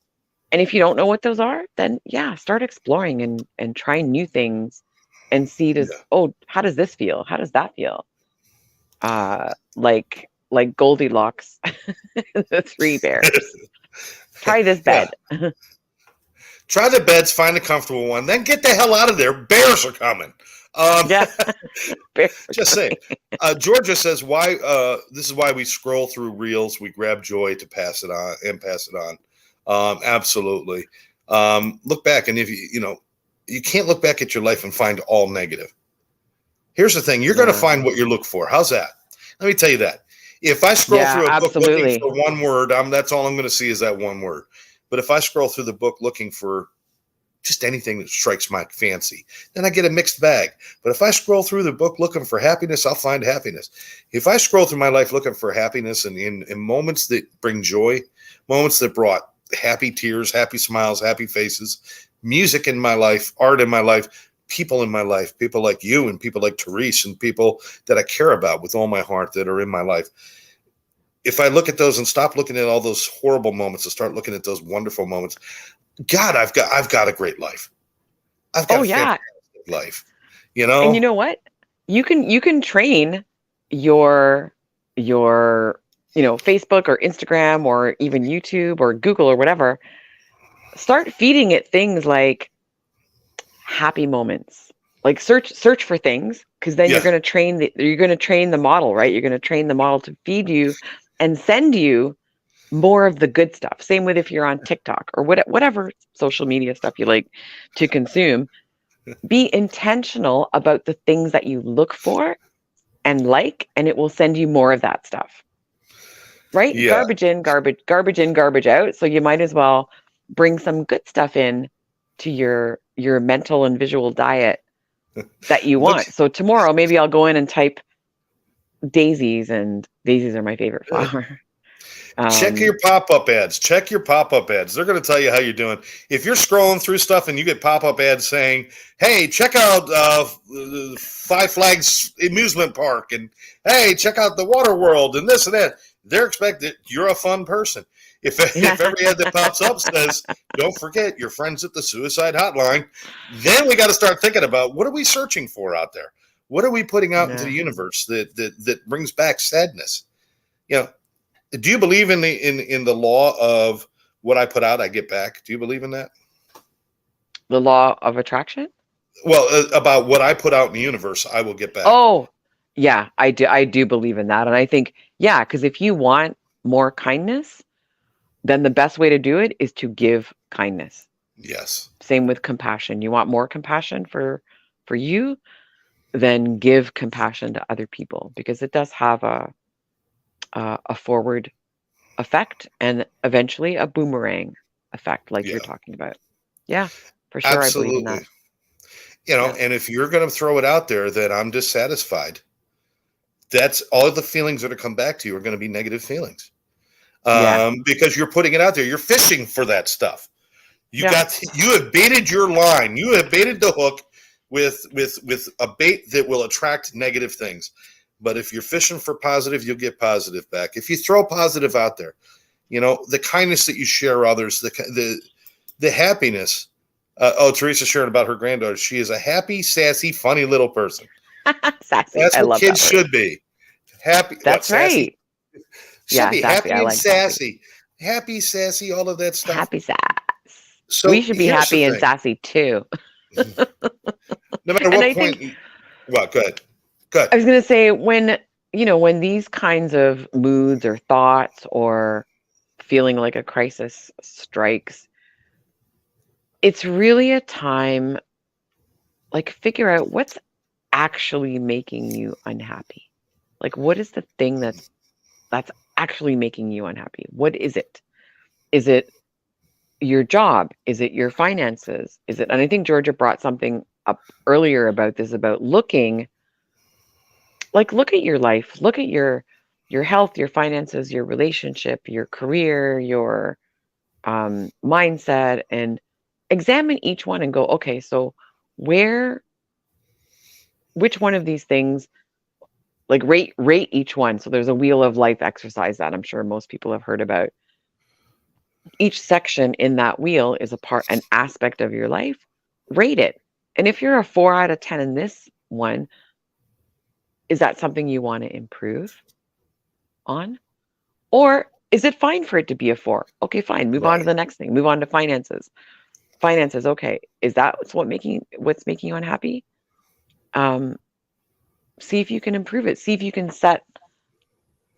and if you don't know what those are, then yeah, start exploring and trying new things and see Yeah. how does this feel? How does that feel? Like Goldilocks, the three bears. Try this Yeah. bed. Try the beds, find a comfortable one, then get the hell out of there. Bears are coming. Um, Yeah. Bear just with saying. me. Georgia says, "Why? This is why we scroll through reels. We grab joy to pass it on and pass it on." Absolutely. Look back, and if you can't look back at your life and find all negative. Here's the thing: you're going to Yeah. find what you look for. How's that? Let me tell you that. If I scroll Yeah, through a book looking absolutely. for one word, that's all I'm going to see is that one word. But if I scroll through the book looking for just anything that strikes my fancy, then I get a mixed bag. But if I scroll through the book looking for happiness, I'll find happiness. If I scroll through my life looking for happiness and in moments that bring joy, moments that brought happy tears, happy smiles, happy faces, music in my life, art in my life, people in my life, people like you and people like Therese and people that I care about with all my heart that are in my life. If I look at those and stop looking at all those horrible moments and start looking at those wonderful moments, God, I've got a great life. I've got Oh a yeah. fantastic life. And you know what? You can train your your Facebook or Instagram or even YouTube or Google or whatever. Start feeding it things like happy moments. Like search for things, because then Yeah, you're going to train the model, right? You're going to train the model to feed you and send you more of the good stuff. Same with if you're on TikTok or whatever social media stuff you like to consume. Be intentional about the things that you look for and like, and it will send you more of that stuff. Right? yeah. Garbage in, garbage in, garbage out. So you might as well bring some good stuff in to your mental and visual diet that you Look, want. So tomorrow maybe I'll go in and type daisies, and daisies are my favorite flower. check Um, your pop-up ads. Check your pop-up ads. They're going to tell you how you're doing. If you're scrolling through stuff and you get pop-up ads saying, "Hey, check out Five Flags amusement park," and "Hey, check out the Water World," and this and that, they're expecting you're a fun person. If every ad that pops up says, "Don't forget your friends at the suicide hotline," then we got to start thinking about what are we searching for out there. What are we putting out into the yeah. universe that brings back sadness? You know, do you believe in the law of what I put out, I get back? Do you believe in that? The law of attraction? Well, about what I put out in the universe, I will get back. Oh, yeah, I do believe in that. And I think, yeah, because if you want more kindness, then the best way to do it is to give kindness. Yes. Same with compassion. You want more compassion for you, then give compassion to other people, because it does have a forward effect and eventually a boomerang effect, like Yeah. you're talking about. Yeah, for sure, I believe in that. Absolutely. Yeah, And if you're going to throw it out there that I'm dissatisfied, that's all the feelings that are come back to you are going to be negative feelings. yeah, Because you're putting it out there. You're fishing for that stuff. yeah, You have baited your line. You have baited the hook with a bait that will attract negative things. But if you're fishing for positive, you'll get positive back. If you throw positive out there, the kindness that you share others, the happiness. Teresa sharing about her granddaughter. She is a happy, sassy, funny little person. sassy. That's I what love kids that word. should be. Happy, what That's sassy? right. Should Yeah, be sassy. happy I and like sassy. sassy, all of that stuff. Happy sass. We So should be here's the happy and thing: sassy too. no matter And what I point, think well, good, good, I was going to say, when these kinds of moods or thoughts or feeling like a crisis strikes, it's really a time, like, figure out what's actually making you unhappy. Like, what is the thing that's actually making you unhappy? What is it? Is it your job? Is it your finances? Is it, and I think Georgia brought something up earlier about this, about look at your life, look at your health, your finances, your relationship, your career, your mindset, and examine each one and go, okay, so where, which one of these things, like, rate each one. So there's a wheel of life exercise that I'm sure most people have heard about. Each section in that wheel is an aspect of your life. Rate it. And if you're a 4 out of 10 in this one, is that something you want to improve on? Or is it fine for it to be a 4? Okay, fine. Move on to right. the next thing. Move on to finances. Finances, okay. Is that what's making you unhappy? Um, See if you can improve it. See if you can set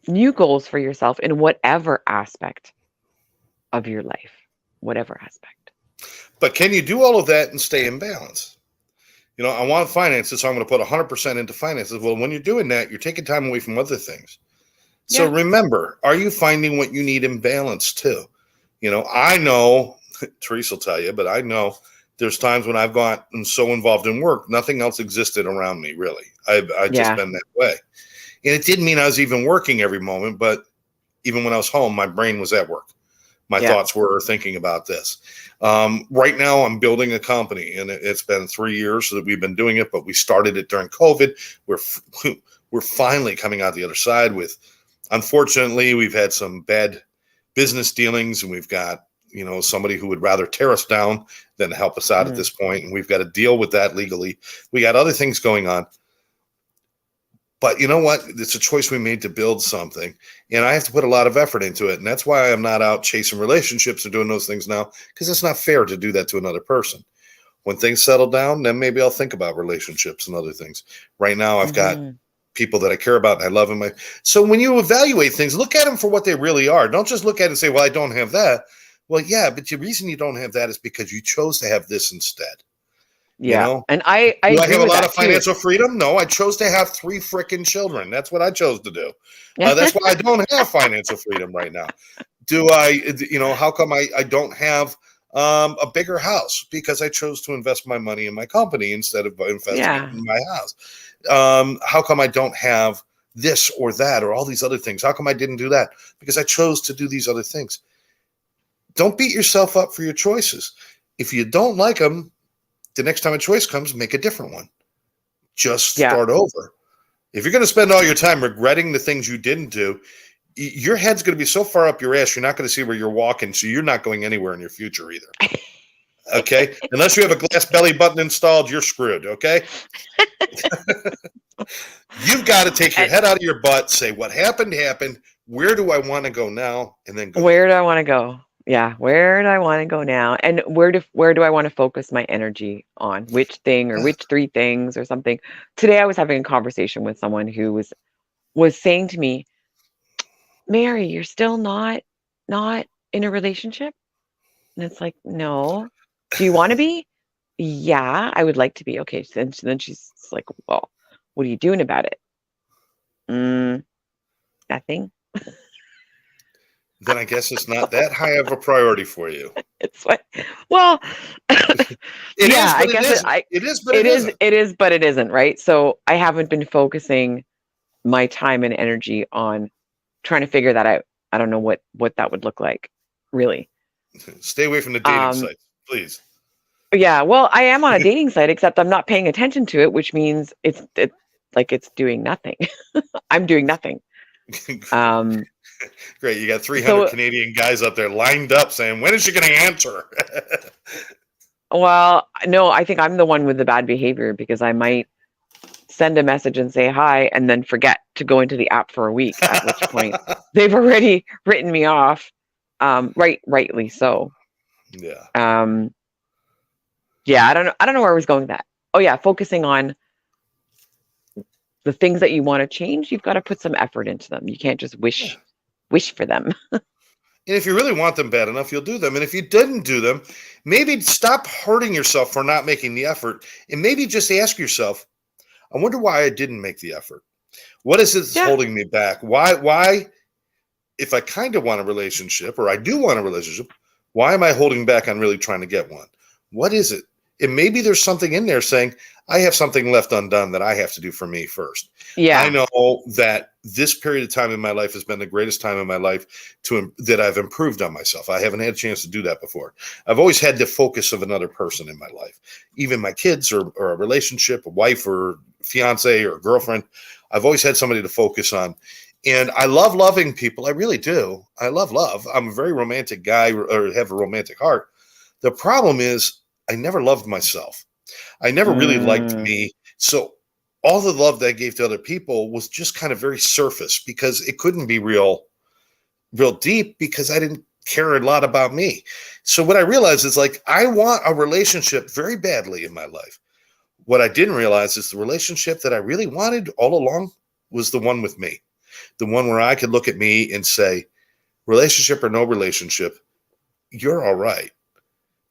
new goals for yourself in whatever aspect of your life, whatever aspect. But can you do all of that and stay in balance? I want finances, so I'm going to put 100% into finances. Well, when you're doing that, you're taking time away from other things. So Yeah. remember, are you finding what you need in balance too? I know, Teresa will tell you, but I know there's times when I've gotten so involved in work, nothing else existed around me, really. I've just Yeah. been that way. And it didn't mean I was even working every moment, but even when I was home, my brain was at work. My Yeah. thoughts were thinking about this. Right now, I'm building a company, and it's been 3 years that we've been doing it, but we started it during COVID. We're finally coming out the other side with, unfortunately, we've had some bad business dealings, and we've got somebody who would rather tear us down than help us out at this point, and we've got to deal with that legally. We got other things going on. But you know what? It's a choice we made to build something, and I have to put a lot of effort into it. And that's why I'm not out chasing relationships or doing those things now, because it's not fair to do that to another person. When things settle down, then maybe I'll think about relationships and other things. Right now, I've got Mm-hmm. people that I care about and I love in my. So when you evaluate things, look at them for what they really are. Don't just look at it and say, "Well, I don't have that." Well, yeah, but the reason you don't have that is because you chose to have this instead. You Yeah. know, And I do I agree have a with lot that of too. financial freedom? No, I chose to have 3 freaking children. That's what I chose to do. That's why I don't have financial freedom right now. Do I, how come I don't have a bigger house? Because I chose to invest my money in my company instead of investing it Yeah. in my house. How come I don't have this or that or all these other things? How come I didn't do that? Because I chose to do these other things. Don't beat yourself up for your choices. If you don't like them, the next time a choice comes, make a different one. Just Yeah. start over. If you're going to spend all your time regretting the things you didn't do, your head's going to be so far up your ass, you're not going to see where you're walking. So you're not going anywhere in your future either. Okay. Unless you have a glass belly button installed, you're screwed. Okay. You've got to take your And head out of your butt, say what happened happened. Where do I want to go now? And then go where there. do I want to go? Yeah, where do I want to go now? And where do I want to focus my energy on? Which thing or which three things or something? Today I was having a conversation with someone who was saying to me, "Mary, you're still not in a relationship?" And it's like, "No." "Do you want to be?" "Yeah, I would like to be." Okay, so then she's like, "Well, what are you doing about it?" "Mm, nothing." Then I guess it's not that high of a priority for you. It's like, well, It yeah, is, I but it guess isn't. It is, but it is, isn't. it is, but it isn't, right? So I haven't been focusing my time and energy on trying to figure that out. I don't know what that would look like, really. Stay away from the dating Um, sites, please. yeah, well, I am on a dating site, except I'm not paying attention to it, which means like it's doing nothing. I'm doing nothing. Um, Great. You got 300 so Canadian guys out there lined up saying, when is she going to answer? well, no, I think I'm the one with the bad behavior because I might send a message and say hi and then forget to go into the app for a week, at which point they've already written me off. Rightly so. Yeah. Um, yeah, I don't know where I was going with that. Oh yeah, focusing on the things that you want to change, you've got to put some effort into them. You can't just Yeah. wish for them. And if you really want them bad enough, you'll do them. And if you didn't do them, maybe stop hurting yourself for not making the effort. And maybe just ask yourself, I wonder why I didn't make the effort. What is it that's Yeah. holding me back? Why, if I kind of want a relationship or I do want a relationship, why am I holding back on really trying to get one? What is it? And maybe there's something in there saying, I have something left undone that I have to do for me first. I Yeah. know that this period of time in my life has been the greatest time in my life that I've improved on myself. I haven't had a chance to do that before. I've always had the focus of another person in my life, even my kids or a relationship, a wife or fiance or girlfriend. I've always had somebody to focus on. And I love loving people. I really do. I love love. I'm a very romantic guy or have a romantic heart. The problem is I never loved myself. I never really liked Mm, me. So all the love that I gave to other people was just kind of very surface because it couldn't be real deep because I didn't care a lot about me. So what I realized is like I want a relationship very badly in my life. What I didn't realize is the relationship that I really wanted all along was the one with me, the one where I could look at me and say, relationship or no relationship, you're all right.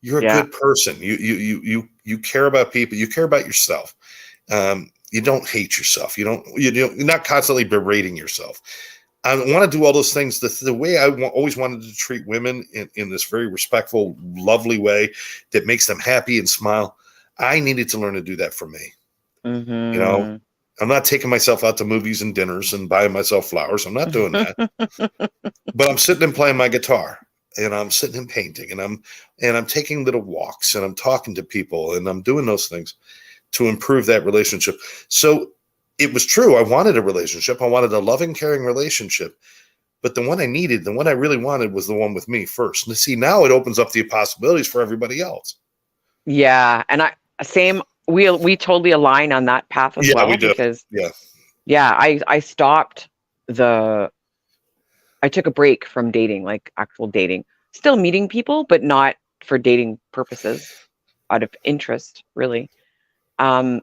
You're a Yeah. good person. You care about people. You care about yourself. You don't hate yourself. You're not constantly berating yourself. I want to do all those things the way I always wanted to treat women in this very respectful, lovely way that makes them happy and smile. I needed to learn to do that for me. You know, Mm-hmm. I'm not taking myself out to movies and dinners and buying myself flowers. I'm not doing that. But I'm sitting and playing my guitar, and I'm sitting and painting, and I'm taking little walks, and I'm talking to people, and I'm doing those things to improve that relationship. So it was true. I wanted a relationship. I wanted a loving, caring relationship. But the one I needed, the one I really wanted, was the one with me first. And see, now it opens up the possibilities for everybody else. Yeah. And we totally align on that path as Yeah, we well, do. because Yeah. yeah, I stopped I took a break from dating, like actual dating. Still meeting people, but not for dating purposes, out of interest, really. Um,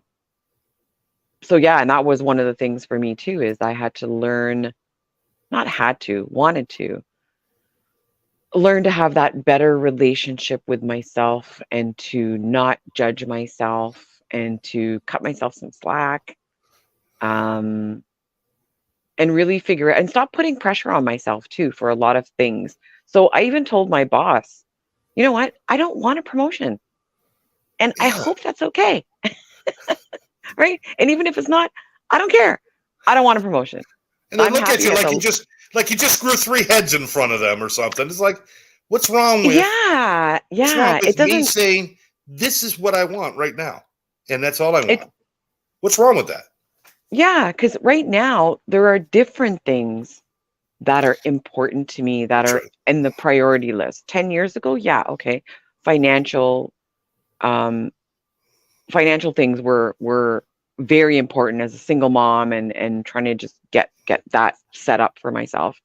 so yeah, and that was one of the things for me too, is I had to learn, not had to, wanted to learn to have that better relationship with myself and to not judge myself and to cut myself some slack. Um, and really figure it and stop putting pressure on myself too for a lot of things. So I even told my boss, you know what? I don't want a promotion. And I Yeah. hope that's okay. Right. And even if it's not, I don't care. I don't want a promotion. And they I'm look at happy you at like you just grew 3 heads in front of them or something. It's like, what's wrong with yeah. what's wrong Yeah. with It me doesn't, saying this is what I want right now? And that's all I it, want. What's wrong with that? yeah. Cause right now there are different things that are important to me that That's are right. in the priority list. 10 years ago. Yeah. Okay. Financial, um, financial things were very important as a single mom and trying to just get that set up for myself.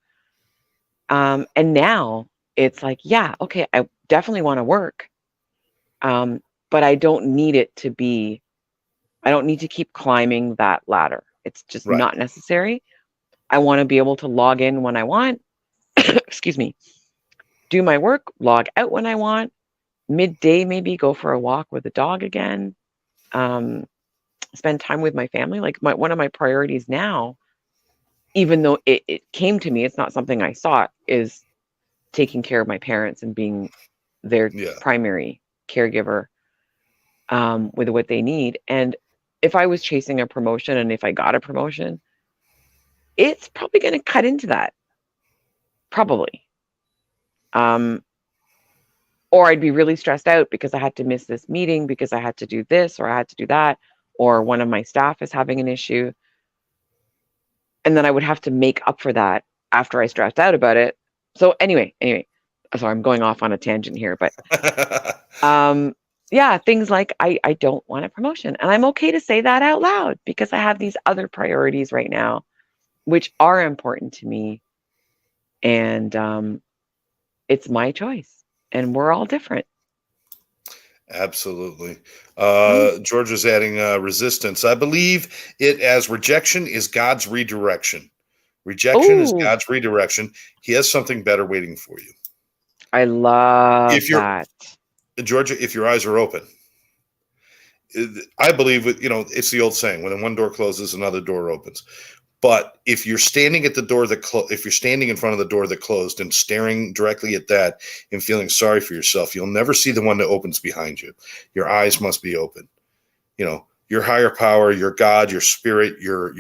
And now it's like, yeah, okay, I definitely want to work. But I don't need to keep climbing that ladder. It's just Right. not necessary. I want to be able to log in when I want, excuse me, do my work, log out when I want, midday maybe go for a walk with the dog again. Um, Spend time with my family. Like one of my priorities now, even though it came to me, it's not something I sought, is taking care of my parents and being their Yeah. primary caregiver, with what they need. And if I was chasing a promotion and if I got a promotion, it's probably going to cut into that. Probably. Um, or I'd be really stressed out because I had to miss this meeting because I had to do this or I had to do that, or one of my staff is having an issue. And then I would have to make up for that after I stressed out about it. So anyway, sorry, I'm going off on a tangent here, but um, yeah, things like I don't want a promotion, and I'm okay to say that out loud because I have these other priorities right now, which are important to me, and it's my choice, and we're all different. Absolutely. Mm. George is adding resistance. I believe it as rejection is God's redirection. Rejection is Oh, God's redirection. He has something better waiting for you. I love If you're that. Georgia, if your eyes are open, I believe it's the old saying: when one door closes, another door opens. But if you're standing at the door if you're standing in front of the door that closed and staring directly at that and feeling sorry for yourself, you'll never see the one that opens behind you. Your eyes must be open. Your higher power, your God, your spirit, your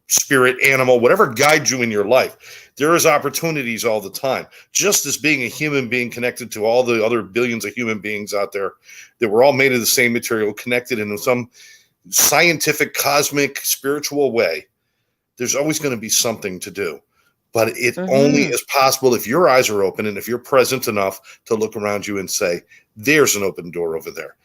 spirit animal, whatever guides you in your life. There is opportunities all the time. Just as being a human being connected to all the other billions of human beings out there, that we're all made of the same material, connected in some scientific, cosmic, spiritual way. There's always going to be something to do. But it only Hmm. is possible if your eyes are open and if you're present enough to look around you and say, there's an open door over there.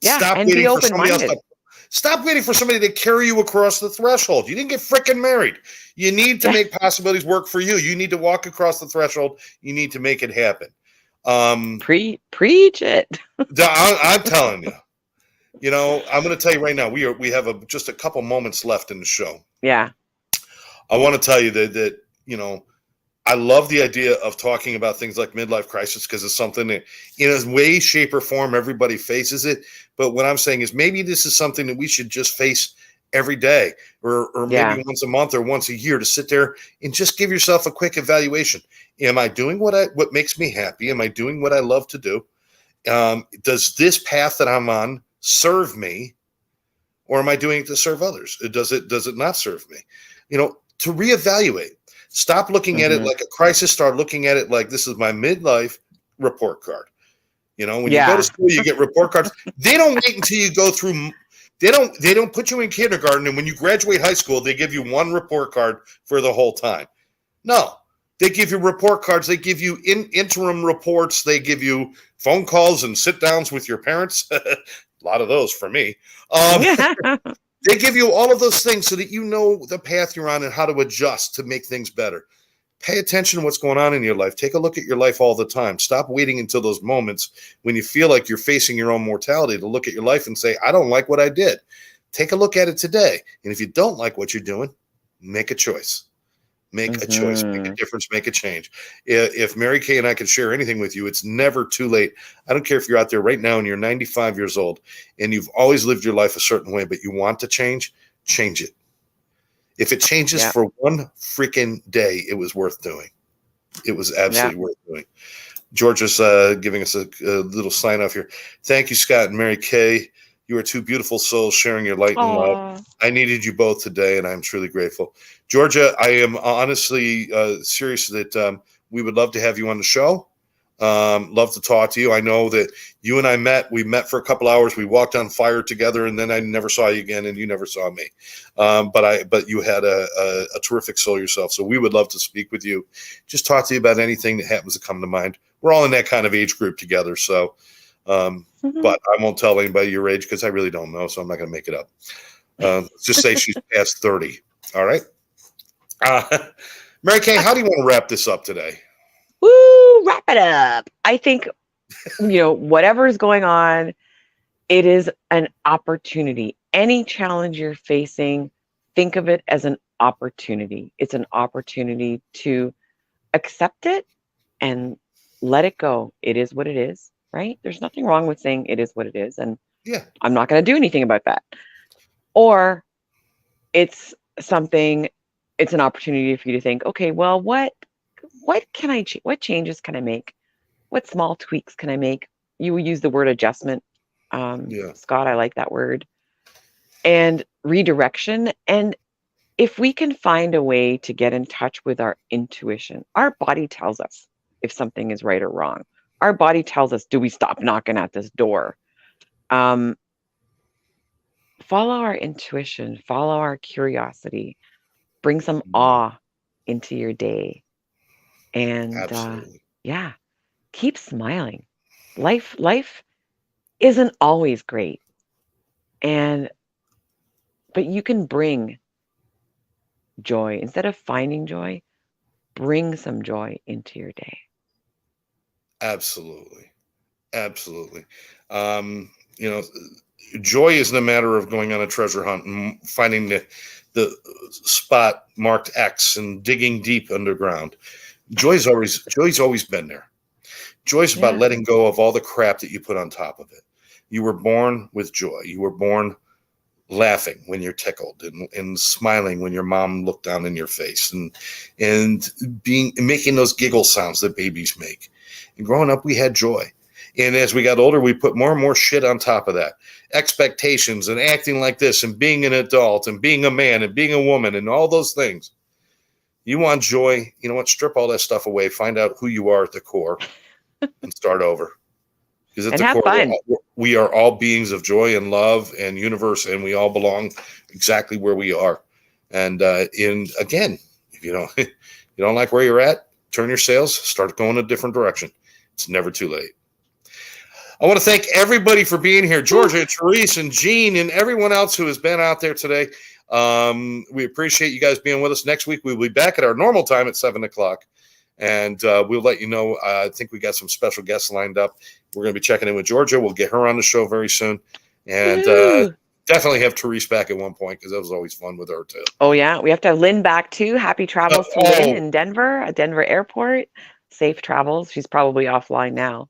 Yeah, Stop and be waiting for somebody else open-minded. to Stop waiting for somebody to carry you across the threshold. You didn't get freaking married. You need to Yeah, make possibilities work for you. You need to walk across the threshold. You need to make it happen. preach it. I'm telling you, I'm going to tell you right now, we have just a couple moments left in the show. Yeah. I want to tell you that I love the idea of talking about things like midlife crisis because it's something that, in a way, shape, or form, everybody faces it. But what I'm saying is maybe this is something that we should just face every day, or maybe Yeah. once a month or once a year, to sit there and just give yourself a quick evaluation. Am I doing what makes me happy? Am I doing what I love to do? Does this path that I'm on serve me, or am I doing it to serve others? Does it not serve me? To reevaluate. Stop looking at it Hmm. like a crisis. Start looking at it like this is my midlife report card. When you go to Yeah. school, you get report cards. They don't wait until you go through. They don't put you in kindergarten, and when you graduate high school, they give you one report card for the whole time. No, they give you report cards. They give you interim reports. They give you phone calls and sit downs with your parents. A lot of those for me. Um, they give you all of those things so that you know the path you're on and how to adjust to make things better. Pay attention to what's going on in your life. Take a look at your life all the time. Stop waiting until those moments when you feel like you're facing your own mortality to look at your life and say, I don't like what I did. Take a look at it today. And if you don't like what you're doing, make a choice. Make a choice, make a Hmm. difference, make a change. If Mary Kay and I could share anything with you, it's never too late. I don't care if you're out there right now and you're 95 years old and you've always lived your life a certain way, but you want to change it. If it changes Yeah. for one freaking day, it was worth doing. It was Yeah. absolutely worth doing. Georgia's giving us a little sign off here. Thank you, Scott and Mary Kay. You are two beautiful souls sharing your light and love. Oh. I needed you both today, and I'm truly grateful. Georgia, I am honestly serious that we would love to have you on the show. Love to talk to you. I know that you and I met. We met for a couple hours. We walked on fire together, and then I never saw you again, and you never saw me. But you had a terrific soul yourself. So we would love to speak with you. Just talk to you about anything that happens to come to mind. We're all in that kind of age group together. So, Mhm. but I won't tell anybody your age because I really don't know. So I'm not going to make it up. Let's just say she's past 30. All right. Uh, Mary Kay, how do you want to wrap this up today? Woo, wrap it up. I think, whatever is going on, it is an opportunity. Any challenge you're facing, think of it as an opportunity. It's an opportunity to accept it and let it go. It is what it is, right? There's nothing wrong with saying it is what it is. And Yeah. I'm not going to do anything about that. Or it's something, it's an opportunity for you to think, okay, well, what can what changes can I make? What small tweaks can I make? You use the word adjustment. Yeah. Scott, I like that word. And redirection. And if we can find a way to get in touch with our intuition, our body tells us if something is right or wrong. Our body tells us, do we stop knocking at this door? Um, Follow our intuition, follow our curiosity, bring some Yeah. awe into your day. And Absolutely. yeah, keep smiling. Life isn't always great. And but you can bring joy. Instead of finding joy, bring some joy into your day. Absolutely. Absolutely. Um, you know, joy isn't a matter of going on a treasure hunt and finding the spot marked X and digging deep underground. Joy's always been there. Joy's about Yeah. letting go of all the crap that you put on top of it. You were born with joy. You were born laughing when you're tickled and smiling when your mom looked down in your face and making those giggle sounds that babies make. And growing up, we had joy. And as we got older, we put more and more shit on top of that. Expectations and acting like this and being an adult and being a man and being a woman and all those things. You want joy, you know what? Strip all that stuff away. Find out who you are at the core and start over. Because at And the have core, fun. we are all beings of joy and love and universe, and we all belong exactly where we are. And again, if you don't like where you're at, turn your sails, start going a different direction. It's never too late. I want to thank everybody for being here, Whew. Georgia, Therese, and Jean, and everyone else who has been out there today. We appreciate you guys being with us. Next week, we'll be back at our normal time at 7:00. And we'll let you know. I think we got some special guests lined up. We're going to be checking in with Georgia. We'll get her on the show very soon. and Woo! definitely have Therese back at one point because that was always fun with her too. Oh yeah, we have to have Lynn back too. Happy travels to Lynn Oh, in Denver, at Denver Airport. Safe travels. She's probably offline now.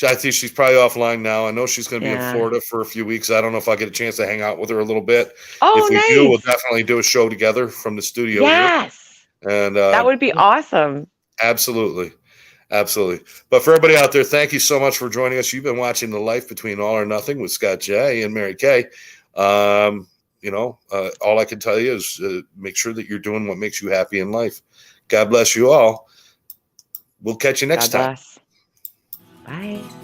I think she's probably offline now. I know she's going to be in Yeah. Florida for a few weeks. I don't know if I get a chance to hang out with her a little bit. Oh, If we do, we'll nice. definitely do a show together from the studio here. Yes. And That would be awesome. absolutely. Absolutely. But for everybody out there, thank you so much for joining us. You've been watching The Life Between All or Nothing with Scott J. and Mary Kay. All I can tell you is make sure that you're doing what makes you happy in life. God bless you all. We'll catch you next God time. bless. Bye.